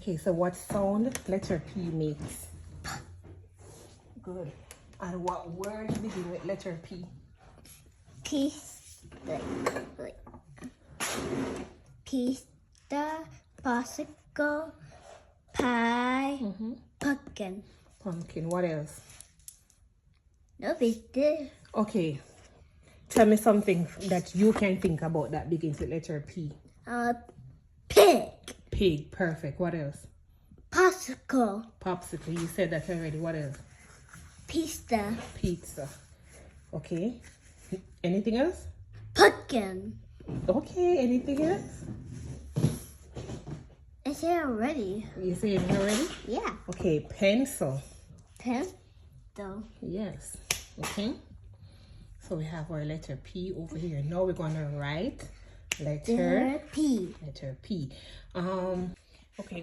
Okay, so what sound letter P makes? Good. And what word begin with letter P? Pista, popsicle, pie, pumpkin. Pumpkin. What else? No pista. Okay. Tell me something that you can think about that begins with letter P. Pig. Pig. Perfect. What else? Popsicle. Popsicle. You said that already. What else? Pista. Pizza. Okay. Anything else? Pumpkin. Okay. Anything else? I said already. You said it already? Yeah. Okay. Pencil. Pencil. Yes. Okay. So we have our letter P over here. Now we're gonna write letter P. Letter P. Okay.